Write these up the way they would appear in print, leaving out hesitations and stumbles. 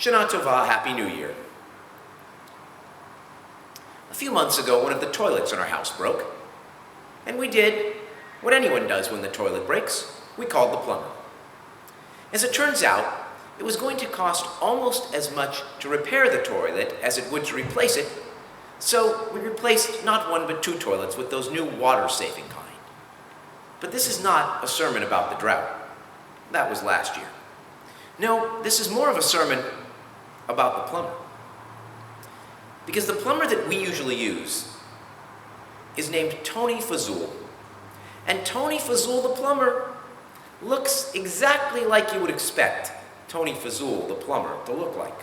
Shana Tova, Happy New Year. A few months ago, one of the toilets in our house broke. And we did what anyone does when the toilet breaks. We called the plumber. As it turns out, it was going to cost almost as much to repair the toilet as it would to replace it. So we replaced not one but 2 toilets with those new water-saving kind. But this is not a sermon about the drought. That was last year. No, this is more of a sermon about the plumber. Because the plumber that we usually use is named Tony Fazul. And Tony Fazul, the plumber, looks exactly like you would expect Tony Fazul, the plumber, to look like.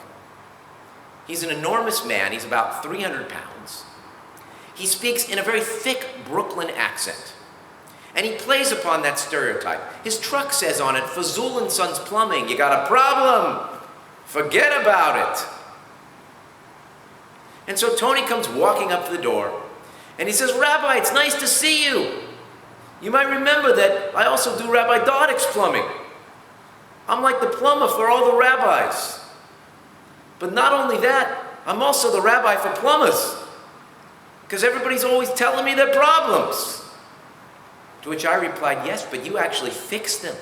He's an enormous man. He's about 300 pounds. He speaks in a very thick Brooklyn accent. And he plays upon that stereotype. His truck says on it, Fazul and Sons Plumbing, you got a problem? Forget about it. And so Tony comes walking up to the door, and he says, Rabbi, it's nice to see you. You might remember that I also do Rabbi Doddick's plumbing. I'm like the plumber for all the rabbis. But not only that, I'm also the rabbi for plumbers. Because everybody's always telling me their problems. To which I replied, yes, but you actually fix them.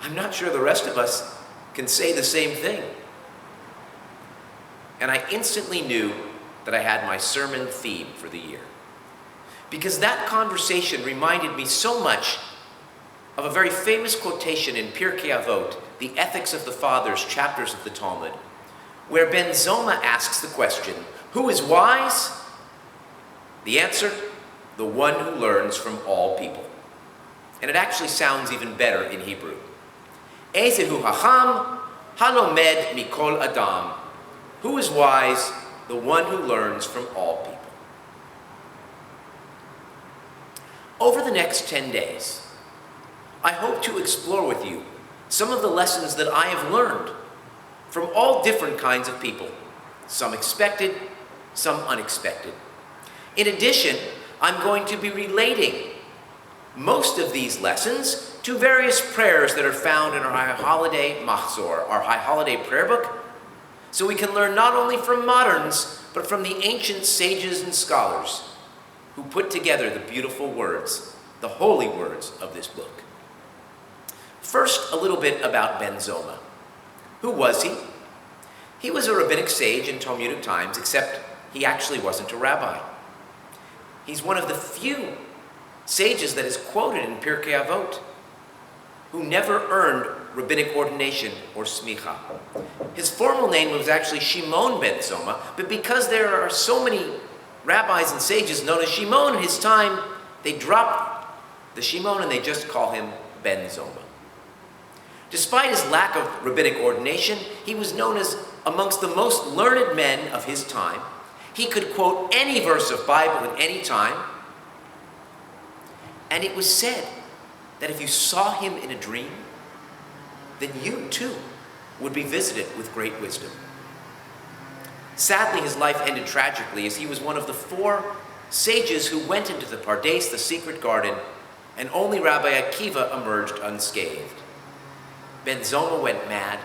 I'm not sure the rest of us can say the same thing. And I instantly knew that I had my sermon theme for the year. Because that conversation reminded me so much of a very famous quotation in Pirke Avot, the Ethics of the Fathers, chapters of the Talmud, where Ben Zoma asks the question, who is wise? The answer, the one who learns from all people. And it actually sounds even better in Hebrew. Ezehu hacham halomed mikol adam. Who is wise? The one who learns from all people. Over the next 10 days, I hope to explore with you some of the lessons that I have learned from all different kinds of people, some expected, some unexpected. In addition, I'm going to be relating most of these lessons to various prayers that are found in our High Holiday Machzor, our High Holiday prayer book, so we can learn not only from moderns, but from the ancient sages and scholars who put together the beautiful words, the holy words of this book. First, a little bit about Ben Zoma. Who was he? He was a rabbinic sage in Talmudic times, except he actually wasn't a rabbi. He's one of the few sages that is quoted in Pirke Avot who never earned rabbinic ordination or smicha. His formal name was actually Shimon ben Zoma, but because there are so many rabbis and sages known as Shimon in his time, they dropped the Shimon and they just call him Ben Zoma. Despite his lack of rabbinic ordination, he was known as amongst the most learned men of his time. He could quote any verse of Bible at any time. And it was said that if you saw him in a dream, then you too would be visited with great wisdom. Sadly, his life ended tragically as he was one of the 4 sages who went into the Pardes, the secret garden, and only Rabbi Akiva emerged unscathed. Ben Zoma went mad,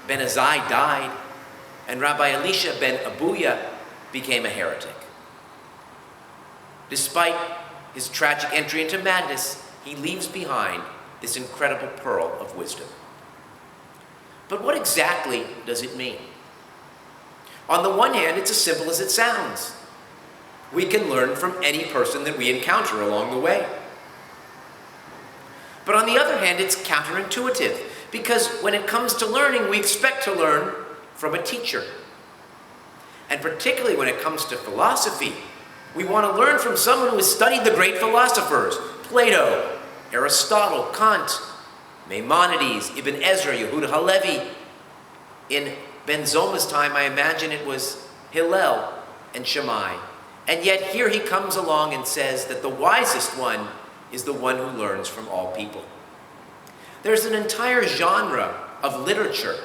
Ben Azai died, and Rabbi Elisha ben Abuya became a heretic. Despite his tragic entry into madness, he leaves behind this incredible pearl of wisdom. But what exactly does it mean? On the one hand, it's as simple as it sounds. We can learn from any person that we encounter along the way. But on the other hand, it's counterintuitive, because when it comes to learning, we expect to learn from a teacher. And particularly when it comes to philosophy, we want to learn from someone who has studied the great philosophers, Plato, Aristotle, Kant, Maimonides, Ibn Ezra, Yehuda Halevi. In Ben Zoma's time, I imagine it was Hillel and Shammai. And yet here he comes along and says that the wisest one is the one who learns from all people. There's an entire genre of literature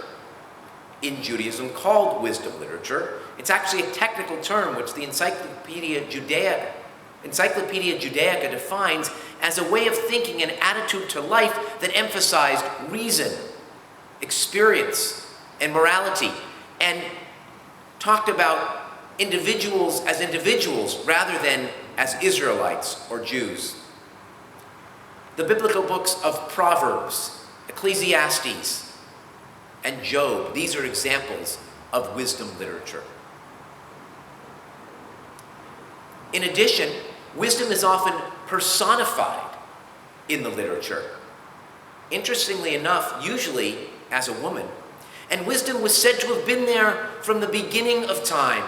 in Judaism called wisdom literature. It's actually a technical term which the Encyclopedia Judaica defines as a way of thinking and attitude to life that emphasized reason, experience, and morality, and talked about individuals as individuals rather than as Israelites or Jews. The biblical books of Proverbs, Ecclesiastes, and Job, these are examples of wisdom literature. In addition, wisdom is often personified in the literature. Interestingly enough, usually as a woman. And wisdom was said to have been there from the beginning of time.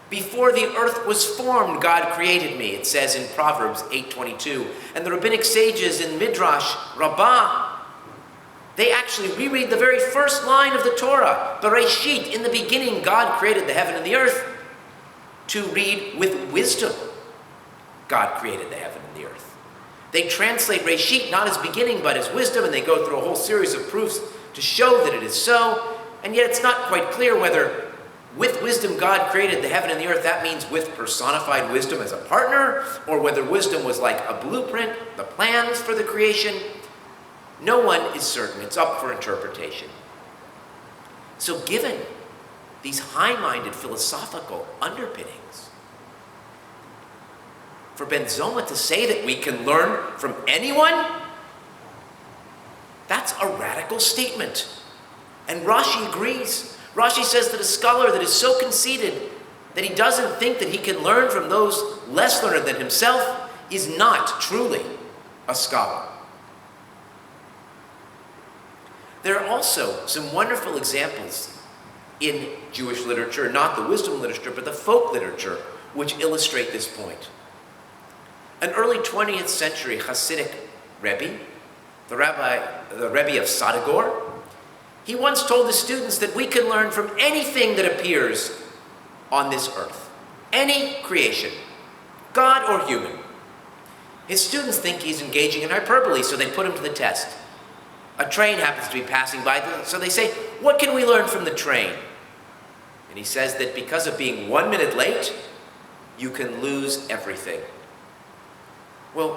Before the earth was formed, God created me, it says in Proverbs 8:22. And the rabbinic sages in Midrash Rabbah, they actually reread the very first line of the Torah, Bereshit, in the beginning God created the heaven and the earth, to read with wisdom, God created the heaven and the earth. They translate Reshit not as beginning but as wisdom, and they go through a whole series of proofs to show that it is so, and yet it's not quite clear whether with wisdom God created the heaven and the earth, that means with personified wisdom as a partner, or whether wisdom was like a blueprint, the plans for the creation. No one is certain. It's up for interpretation. So given these high-minded philosophical underpinnings, for Ben Zoma to say that we can learn from anyone, that's a radical statement. And Rashi agrees. Rashi says that a scholar that is so conceited that he doesn't think that he can learn from those less learned than himself is not truly a scholar. There are also some wonderful examples in Jewish literature, not the wisdom literature, but the folk literature, which illustrate this point. An early 20th century Hasidic Rebbe, the Rebbe of Sadegor, he once told his students that we can learn from anything that appears on this earth, any creation, God or human. His students think he's engaging in hyperbole, so they put him to the test. A train happens to be passing by, so they say, what can we learn from the train? And he says that because of being 1 minute late, you can lose everything. Well,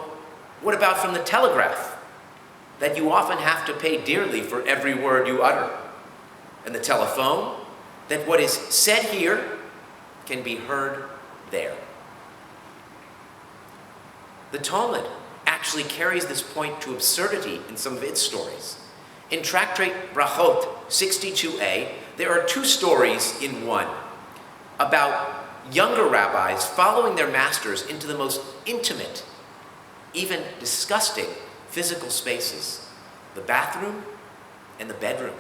what about from the telegraph? That you often have to pay dearly for every word you utter. And the telephone, that what is said here can be heard there. The Talmud actually carries this point to absurdity in some of its stories. In Tractate Brachot 62a, there are two stories in one about younger rabbis following their masters into the most intimate, even disgusting physical spaces, the bathroom and the bedroom.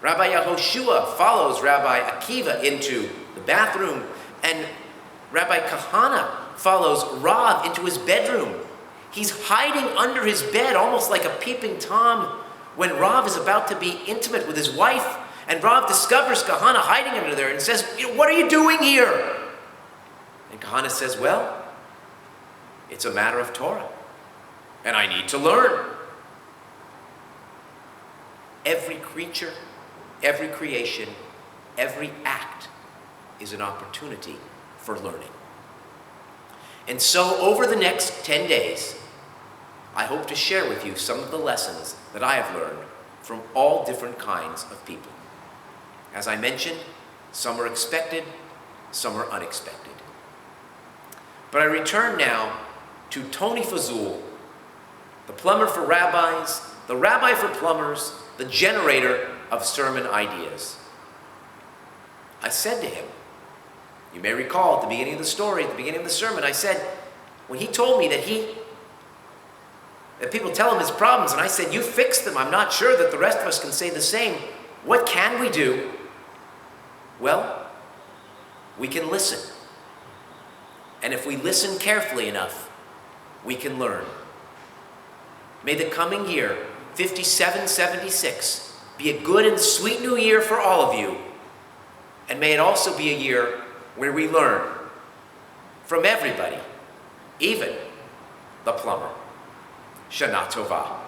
Rabbi Yehoshua follows Rabbi Akiva into the bathroom, and Rabbi Kahana follows Rav into his bedroom. He's hiding under his bed, almost like a peeping Tom, when Rav is about to be intimate with his wife, and Rav discovers Kahana hiding under there and says, what are you doing here? And Kahana says, well, it's a matter of Torah, and I need to learn. Every creature, every creation, every act is an opportunity for learning. And so over the next 10 days, I hope to share with you some of the lessons that I have learned from all different kinds of people. As I mentioned, some are expected, some are unexpected. But I return now to Tony Fazul, the plumber for rabbis, the rabbi for plumbers, the generator of sermon ideas. I said to him, you may recall at the beginning of the story, at the beginning of the sermon, I said, when he told me that people tell him his problems, and I said, you fix them, I'm not sure that the rest of us can say the same. What can we do? Well, we can listen. And if we listen carefully enough, we can learn. May the coming year, 5776, be a good and sweet new year for all of you. And may it also be a year where we learn from everybody, even the plumber. Shana Tova.